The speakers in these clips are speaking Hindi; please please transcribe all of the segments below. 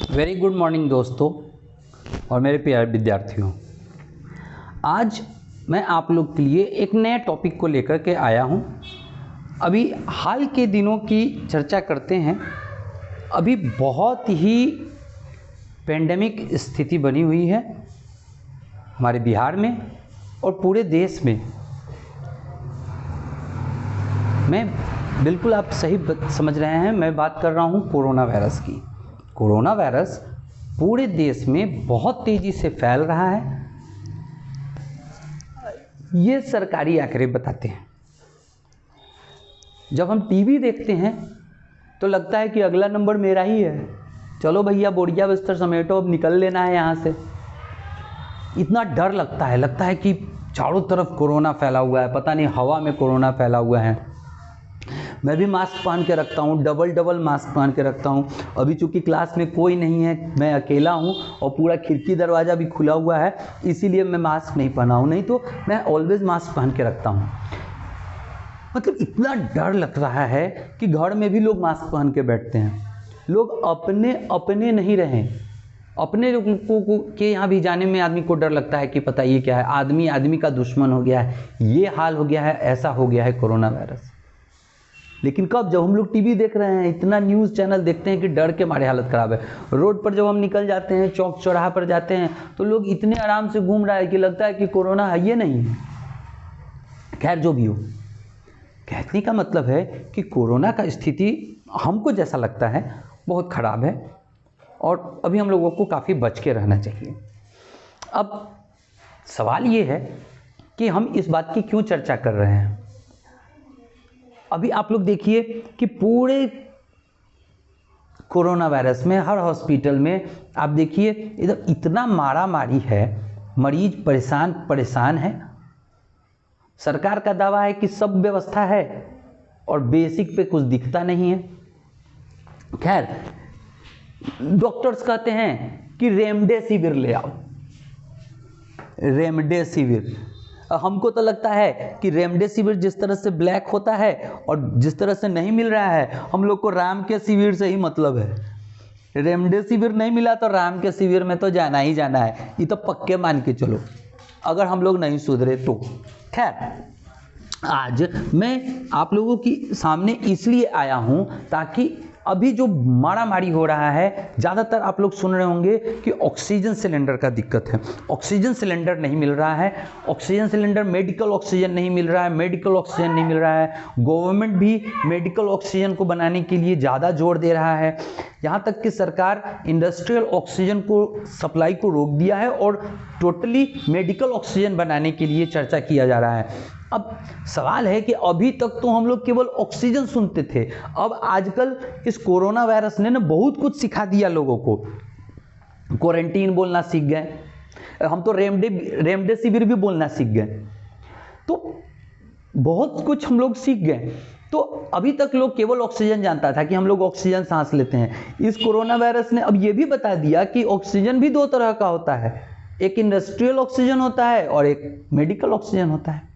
वेरी गुड मॉर्निंग दोस्तों और मेरे प्यारे विद्यार्थियों। आज मैं आप लोग के लिए एक नए टॉपिक को लेकर के आया हूं। अभी हाल के दिनों की चर्चा करते हैं। अभी बहुत ही पेंडेमिक स्थिति बनी हुई है हमारे बिहार में और पूरे देश में। मैं बिल्कुल आप सही समझ रहे हैं, मैं बात कर रहा हूं कोरोना वायरस की। कोरोना वायरस पूरे देश में बहुत तेज़ी से फैल रहा है, ये सरकारी आंकड़े बताते हैं। जब हम टीवी देखते हैं तो लगता है कि अगला नंबर मेरा ही है, चलो भैया बोरिया बिस्तर समेटो, अब निकल लेना है यहाँ से। इतना डर लगता है कि चारों तरफ कोरोना फैला हुआ है, पता नहीं हवा में कोरोना फैला हुआ है। मैं भी मास्क पहन के रखता हूँ, डबल मास्क पहन के रखता हूँ। अभी चूँकि क्लास में कोई नहीं है, मैं अकेला हूँ और पूरा खिड़की दरवाज़ा भी खुला हुआ है, इसीलिए मैं मास्क नहीं पहना हूँ, नहीं तो मैं ऑलवेज मास्क पहन के रखता हूँ। मतलब इतना डर लग रहा है कि घर में भी लोग मास्क पहन के बैठते हैं। लोग अपने नहीं रहे, अपने लोगों के यहाँ भी जाने में आदमी को डर लगता है कि पता ये क्या है, आदमी का दुश्मन हो गया है, ये हाल हो गया है, ऐसा हो गया है कोरोना वायरस। लेकिन कब, जब हम लोग टीवी देख रहे हैं, इतना न्यूज़ चैनल देखते हैं कि डर के मारे हालत ख़राब है। रोड पर जब हम निकल जाते हैं, चौक चौराहा पर जाते हैं, तो लोग इतने आराम से घूम रहा है कि लगता है कि कोरोना है ये नहीं है। खैर जो भी हो, कहने का मतलब है कि कोरोना का स्थिति हमको जैसा लगता है बहुत ख़राब है और अभी हम लोगों को काफ़ी बच के रहना चाहिए। अब सवाल ये है कि हम इस बात की क्यों चर्चा कर रहे हैं। अभी आप लोग देखिए कि पूरे कोरोना वायरस में हर हॉस्पिटल में आप देखिए इधर इतना मारामारी है, मरीज परेशान है। सरकार का दावा है कि सब व्यवस्था है और बेसिक पे कुछ दिखता नहीं है। खैर, डॉक्टर्स कहते हैं कि रेमडेसिविर ले आओ, रेमडेसिविर। हमको तो लगता है कि रेमडेसिविर जिस तरह से ब्लैक होता है और जिस तरह से नहीं मिल रहा है, हम लोग को राम के शिविर से ही मतलब है। रेमडेसिविर नहीं मिला तो राम के शिविर में तो जाना ही जाना है, ये तो पक्के मान के चलो, अगर हम लोग नहीं सुधरे तो। खैर, आज मैं आप लोगों की सामने इसलिए आया हूँ ताकि अभी जो मारामारी हो रहा है, ज़्यादातर आप लोग सुन रहे होंगे कि ऑक्सीजन सिलेंडर का दिक्कत है, ऑक्सीजन सिलेंडर नहीं मिल रहा है, ऑक्सीजन सिलेंडर, मेडिकल ऑक्सीजन नहीं मिल रहा है, मेडिकल ऑक्सीजन नहीं मिल रहा है। गवर्नमेंट भी मेडिकल ऑक्सीजन को बनाने के लिए ज़्यादा जोर दे रहा है। यहाँ तक कि सरकार इंडस्ट्रियल ऑक्सीजन को सप्लाई को रोक दिया है और टोटली मेडिकल ऑक्सीजन बनाने के लिए चर्चा किया जा रहा है। अब सवाल है कि अभी तक तो हम लोग केवल ऑक्सीजन सुनते थे, अब आजकल इस कोरोना वायरस ने ना बहुत कुछ सिखा दिया लोगों को। क्वारंटीन बोलना सीख गए, हम तो रेमडेसिविर भी बोलना सीख गए, तो बहुत कुछ हम लोग सीख गए। तो अभी तक लोग केवल ऑक्सीजन जानता था कि हम लोग ऑक्सीजन सांस लेते हैं। इस कोरोना वायरस ने अब ये भी बता दिया कि ऑक्सीजन भी दो तरह का होता है, एक इंडस्ट्रियल ऑक्सीजन होता है और एक मेडिकल ऑक्सीजन होता है।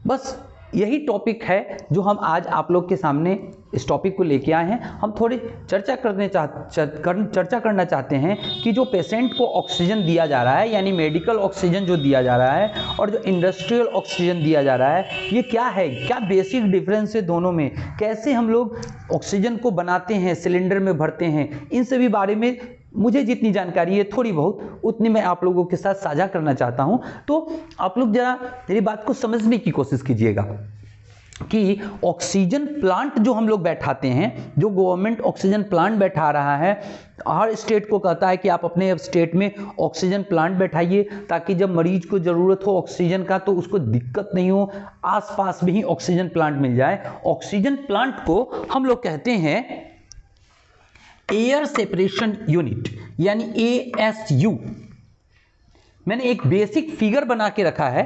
बस यही टॉपिक है जो हम आज आप लोग के सामने इस टॉपिक को लेके आए हैं। हम थोड़ी चर्चा करना चाहते हैं कि जो पेशेंट को ऑक्सीजन दिया जा रहा है, यानी मेडिकल ऑक्सीजन जो दिया जा रहा है और जो इंडस्ट्रियल ऑक्सीजन दिया जा रहा है, ये क्या है, क्या बेसिक डिफरेंस है दोनों में, कैसे हम लोग ऑक्सीजन को बनाते हैं, सिलेंडर में भरते हैं, इन सभी बारे में मुझे जितनी जानकारी है थोड़ी बहुत उतनी मैं आप लोगों के साथ साझा करना चाहता हूं। तो आप लोग जरा मेरी बात को समझने की कोशिश कीजिएगा कि ऑक्सीजन प्लांट जो हम लोग बैठाते हैं, जो गवर्नमेंट ऑक्सीजन प्लांट बैठा रहा है, हर स्टेट को कहता है कि आप अपने स्टेट में ऑक्सीजन प्लांट बैठाइए ताकि जब मरीज को ज़रूरत हो ऑक्सीजन का तो उसको दिक्कत नहीं हो, आसपास में ही ऑक्सीजन प्लांट मिल जाए। ऑक्सीजन प्लांट को हम लोग कहते हैं एयर सेपरेशन यूनिट, यानी ASU। मैंने एक बेसिक फिगर बना के रखा है।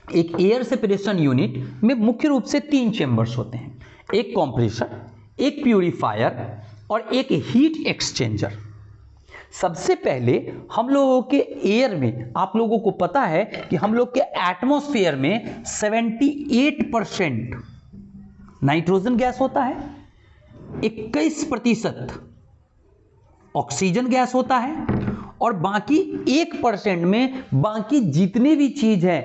एक एयर सेपरेशन यूनिट में मुख्य रूप से 3 चेंबर्स होते हैं, एक कंप्रेसर, एक प्यूरिफायर और एक हीट एक्सचेंजर। सबसे पहले हम लोगों के एयर में, आप लोगों को पता है कि हम लोग के एटमॉस्फेयर में 78% नाइट्रोजन गैस होता है, 21% ऑक्सीजन गैस होता है, और बाकी 1% में बाकी जितनी भी चीज है,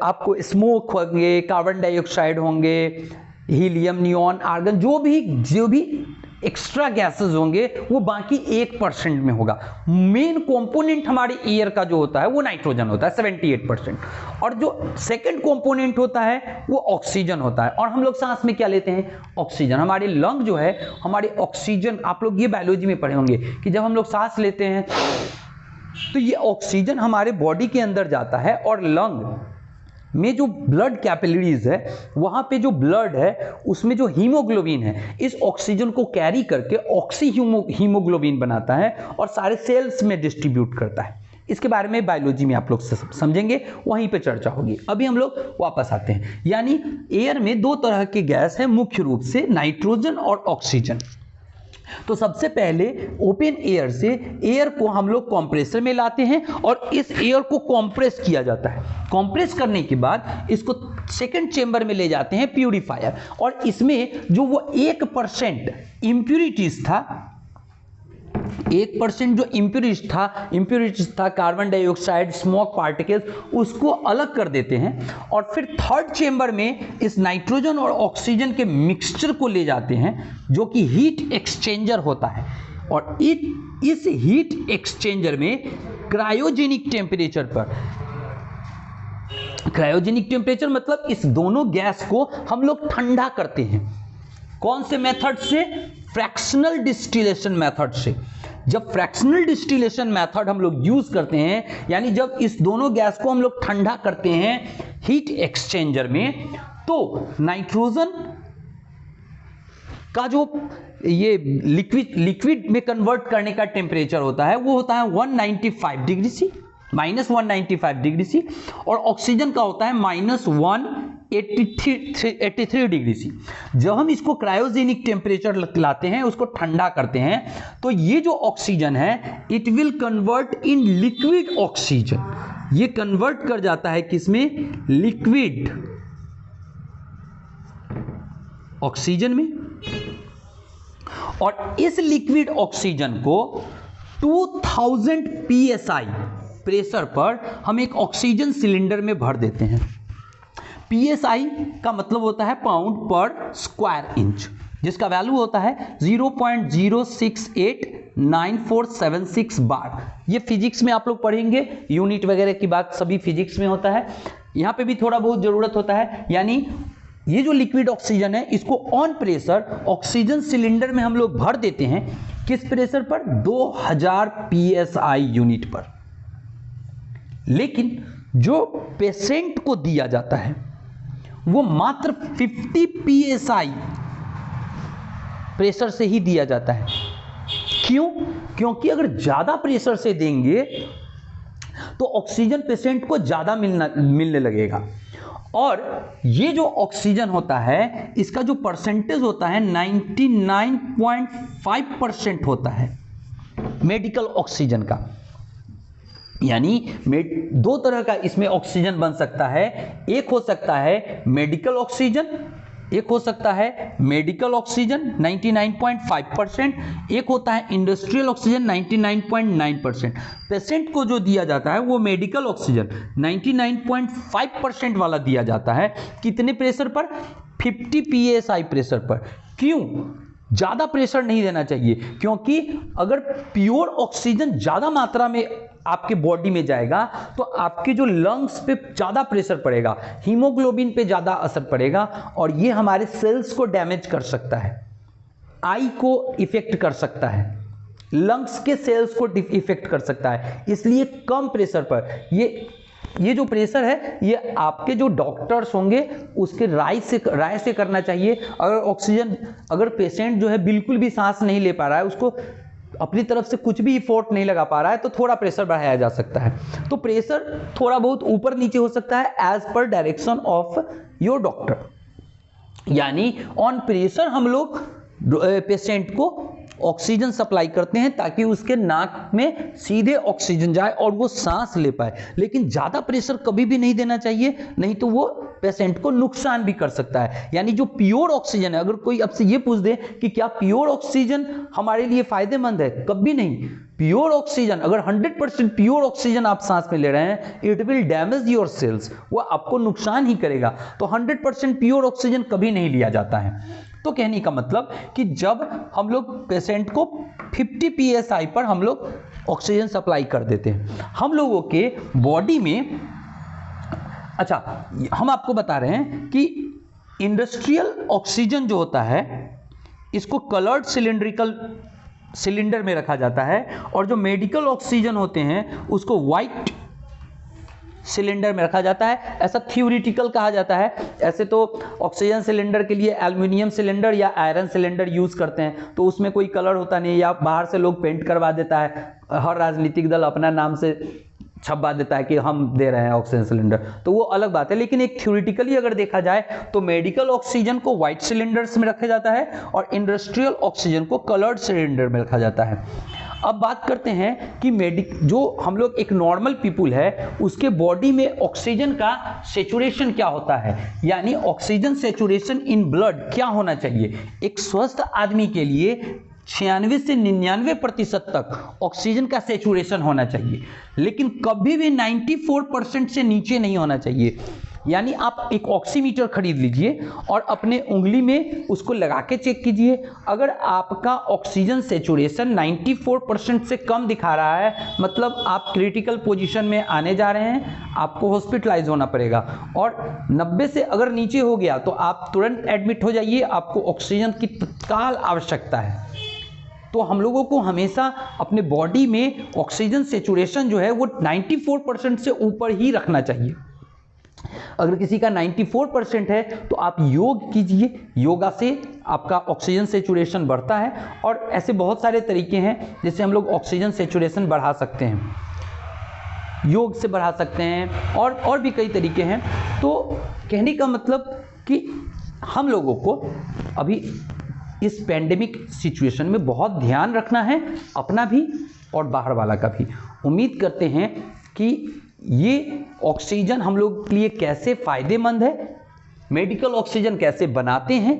आपको स्मोक होंगे, कार्बन डाइऑक्साइड होंगे, हीलियम, नियॉन, आर्गन, जो भी एक्स्ट्रा गैसेस होंगे वो बाकी 1% में होगा। मेन कंपोनेंट हमारे एयर का जो होता है वो नाइट्रोजन होता है 78%, और जो सेकंड कंपोनेंट होता है वो ऑक्सीजन होता है। और हम लोग सांस में क्या लेते हैं? ऑक्सीजन। हमारे लंग जो है, हमारे ऑक्सीजन, आप लोग ये बायोलॉजी में पढ़े होंगे कि जब हम लोग सांस लेते हैं तो ये ऑक्सीजन हमारे बॉडी के अंदर जाता है, और लंग में जो ब्लड कैपिलरीज है वहां पे जो ब्लड है उसमें जो हीमोग्लोबिन है इस ऑक्सीजन को कैरी करके ऑक्सी हीमोग्लोबिन बनाता है और सारे सेल्स में डिस्ट्रीब्यूट करता है। इसके बारे में बायोलॉजी में आप लोग समझेंगे, वहीं पे चर्चा होगी। अभी हम लोग वापस आते हैं। यानी एयर में दो तरह के गैस है मुख्य रूप से, नाइट्रोजन और ऑक्सीजन। तो सबसे पहले ओपन एयर से एयर को हम लोग कंप्रेसर में लाते हैं और इस एयर को कंप्रेस किया जाता है। कंप्रेस करने के बाद इसको सेकंड चेंबर में ले जाते हैं प्यूरिफायर, और इसमें जो वो 1% इंप्यूरिटीज था, 1% जो इंप्यूरिटीज था, कार्बन डाइऑक्साइड, स्मोक पार्टिकल्स, उसको अलग कर देते हैं और फिर थर्ड चेंबर में इस नाइट्रोजन और ऑक्सीजन के मिक्सचर को ले जाते हैं जो कि हीट एक्सचेंजर होता है। और इस हीट एक्सचेंजर में क्रायोजेनिक टेम्परेचर पर, क्रायोजेनिक टेम्परेचर मतलब इस दोनों गैस को हम लोग ठंडा करते हैं। कौन से मेथड से? फ्रैक्शनल डिस्टिलेशन मेथड से। जब फ्रैक्शनल डिस्टिलेशन मेथड हम लोग यूज करते हैं, यानी जब इस दोनों गैस को हम लोग ठंडा करते हैं हीट एक्सचेंजर में, तो नाइट्रोजन का जो ये लिक्विड में कन्वर्ट करने का टेम्परेचर होता है वो होता है 195 डिग्री सी, -195 डिग्री सी, और ऑक्सीजन का होता है -183 डिग्री सी। जब हम इसको क्रायोजेनिक टेम्परेचर लाते हैं, उसको ठंडा करते हैं, तो ये जो ऑक्सीजन है it will convert in liquid oxygen. ये कन्वर्ट कर जाता है किसमें? लिक्विड ऑक्सीजन में। और इस लिक्विड ऑक्सीजन को 2000 psi प्रेशर पर हम एक ऑक्सीजन सिलेंडर में भर देते हैं। psi का मतलब होता है पाउंड पर स्क्वायर इंच, जिसका वैल्यू होता है 0.0689476 बार। ये फिजिक्स में आप लोग पढ़ेंगे, यूनिट वगैरह की बात सभी फिजिक्स में होता है, यहां पे भी थोड़ा बहुत जरूरत होता है। यानी ये जो लिक्विड ऑक्सीजन है इसको ऑन प्रेशर ऑक्सीजन सिलेंडर में हम लोग भर देते हैं। किस प्रेशर पर? 2000 psi यूनिट पर। लेकिन जो पेशेंट को दिया जाता है वो मात्र 50 psi प्रेशर से ही दिया जाता है। क्यों? क्योंकि अगर ज्यादा प्रेशर से देंगे तो ऑक्सीजन पेशेंट को ज्यादा मिलने लगेगा, और ये जो ऑक्सीजन होता है इसका जो परसेंटेज होता है 99.5% होता है मेडिकल ऑक्सीजन का। यानी दो तरह का इसमें ऑक्सीजन बन सकता है, एक हो सकता है मेडिकल ऑक्सीजन, एक हो सकता है मेडिकल ऑक्सीजन 99.5%, एक होता है इंडस्ट्रियल ऑक्सीजन 99.9%। पेशेंट को जो दिया जाता है वो मेडिकल ऑक्सीजन 99.5% वाला दिया जाता है। कितने प्रेशर पर? 50 psi प्रेशर पर। क्यों ज्यादा प्रेशर नहीं देना चाहिए? क्योंकि अगर प्योर ऑक्सीजन ज्यादा मात्रा में आपके बॉडी में जाएगा तो आपके जो लंग्स पे ज्यादा प्रेशर पड़ेगा, हीमोग्लोबिन पे ज्यादा असर पड़ेगा, और ये हमारे सेल्स को डैमेज कर सकता है, आई को इफेक्ट कर सकता है, लंग्स के सेल्स को इफेक्ट कर सकता है। इसलिए कम प्रेशर पर ये जो प्रेशर है ये आपके जो डॉक्टर्स होंगे उसके राय से करना चाहिए। अगर पेशेंट जो है बिल्कुल भी सांस नहीं ले पा रहा है, उसको अपनी तरफ से कुछ भी इफोर्ट नहीं लगा पा रहा है, तो थोड़ा प्रेशर बढ़ाया जा सकता है। तो प्रेशर थोड़ा बहुत ऊपर नीचे हो सकता है as per direction of your doctor. यानी ऑन प्रेशर हम लोग पेशेंट को ऑक्सीजन सप्लाई करते हैं ताकि उसके नाक में सीधे ऑक्सीजन जाए और वो सांस ले पाए। लेकिन ज्यादा प्रेशर कभी भी नहीं देना चाहिए, नहीं तो वो पेशेंट को नुकसान भी कर सकता है। यानी जो प्योर ऑक्सीजन है, अगर कोई आपसे ये पूछ दे कि क्या प्योर ऑक्सीजन हमारे लिए फायदेमंद है, कभी नहीं। प्योर ऑक्सीजन, अगर 100% प्योर ऑक्सीजन आप सांस में ले रहे हैं, it will damage your cells, वो आपको नुकसान ही करेगा। तो 100% प्योर ऑक्सीजन कभी नहीं लिया जाता है। तो कहने का मतलब कि जब हम लोग पेशेंट को 50 psi पर हम लोग ऑक्सीजन सप्लाई कर देते हैं, हम लोगों के बॉडी में, अच्छा हम आपको बता रहे हैं कि इंडस्ट्रियल ऑक्सीजन जो होता है इसको कलर्ड सिलिंड्रिकल सिलेंडर में रखा जाता है, और जो मेडिकल ऑक्सीजन होते हैं उसको वाइट सिलेंडर में रखा जाता है। ऐसा थ्योरेटिकल कहा जाता है। ऐसे तो ऑक्सीजन सिलेंडर के लिए एल्युमिनियम सिलेंडर या आयरन सिलेंडर यूज करते हैं, तो उसमें कोई कलर होता नहीं, या बाहर से लोग पेंट करवा देता है, हर राजनीतिक दल अपना नाम से छपवा देता है कि हम दे रहे हैं ऑक्सीजन सिलेंडर, तो वो अलग बात है। लेकिन एक थ्योरेटिकली अगर देखा जाए तो मेडिकल ऑक्सीजन को व्हाइट सिलेंडर्स में रखा जाता है और इंडस्ट्रियल ऑक्सीजन को कलर्ड सिलेंडर में रखा जाता है। अब बात करते हैं कि जो हम लोग एक नॉर्मल पीपुल है उसके बॉडी में ऑक्सीजन का सेचुरेशन क्या होता है, यानी ऑक्सीजन सेचुरेशन इन ब्लड क्या होना चाहिए। एक स्वस्थ आदमी के लिए 96 से 99% तक ऑक्सीजन का सेचुरेशन होना चाहिए, लेकिन कभी भी 94% से नीचे नहीं होना चाहिए। यानी आप एक ऑक्सीमीटर खरीद लीजिए और अपने उंगली में उसको लगा के चेक कीजिए, अगर आपका ऑक्सीजन सेचुरेशन 94% से कम दिखा रहा है, मतलब आप क्रिटिकल पोजीशन में आने जा रहे हैं, आपको हॉस्पिटलाइज होना पड़ेगा। और 90 से अगर नीचे हो गया तो आप तुरंत एडमिट हो जाइए, आपको ऑक्सीजन की तत्काल आवश्यकता है। तो हम लोगों को हमेशा अपने बॉडी में ऑक्सीजन सेचुरेशन जो है वो 94% से ऊपर ही रखना चाहिए। अगर किसी का 94% है तो आप योग कीजिए, योगा से आपका ऑक्सीजन सेचुरेशन बढ़ता है। और ऐसे बहुत सारे तरीके हैं जिससे हम लोग ऑक्सीजन सेचुरेशन बढ़ा सकते हैं, योग से बढ़ा सकते हैं, और भी कई तरीके हैं। तो कहने का मतलब कि हम लोगों को अभी इस पैंडेमिक सिचुएशन में बहुत ध्यान रखना है, अपना भी और बाहर वाला का भी। उम्मीद करते हैं कि ये ऑक्सीजन हम लोग के लिए कैसे फ़ायदेमंद है, मेडिकल ऑक्सीजन कैसे बनाते हैं,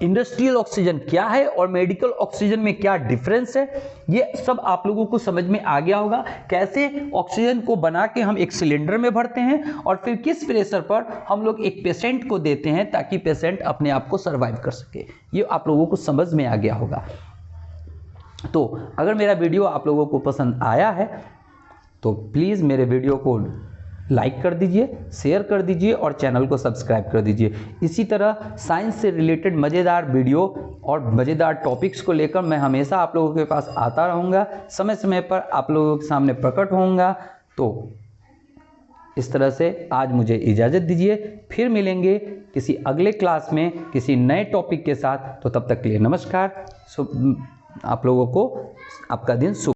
इंडस्ट्रियल ऑक्सीजन क्या है और मेडिकल ऑक्सीजन में क्या डिफरेंस है, ये सब आप लोगों को समझ में आ गया होगा। कैसे ऑक्सीजन को बना के हम एक सिलेंडर में भरते हैं और फिर किस प्रेशर पर हम लोग एक पेशेंट को देते हैं ताकि पेशेंट अपने आप को सर्वाइव कर सके, ये आप लोगों को समझ में आ गया होगा। तो अगर मेरा वीडियो आप लोगों को पसंद आया है तो प्लीज़ मेरे वीडियो को लाइक कर दीजिए, शेयर कर दीजिए और चैनल को सब्सक्राइब कर दीजिए। इसी तरह साइंस से रिलेटेड मज़ेदार वीडियो और मज़ेदार टॉपिक्स को लेकर मैं हमेशा आप लोगों के पास आता रहूँगा, समय समय पर आप लोगों के सामने प्रकट होऊंगा। तो इस तरह से आज मुझे इजाज़त दीजिए, फिर मिलेंगे किसी अगले क्लास में किसी नए टॉपिक के साथ। तो तब तक के लिए नमस्कार। आप लोगों को आपका दिन शुभ।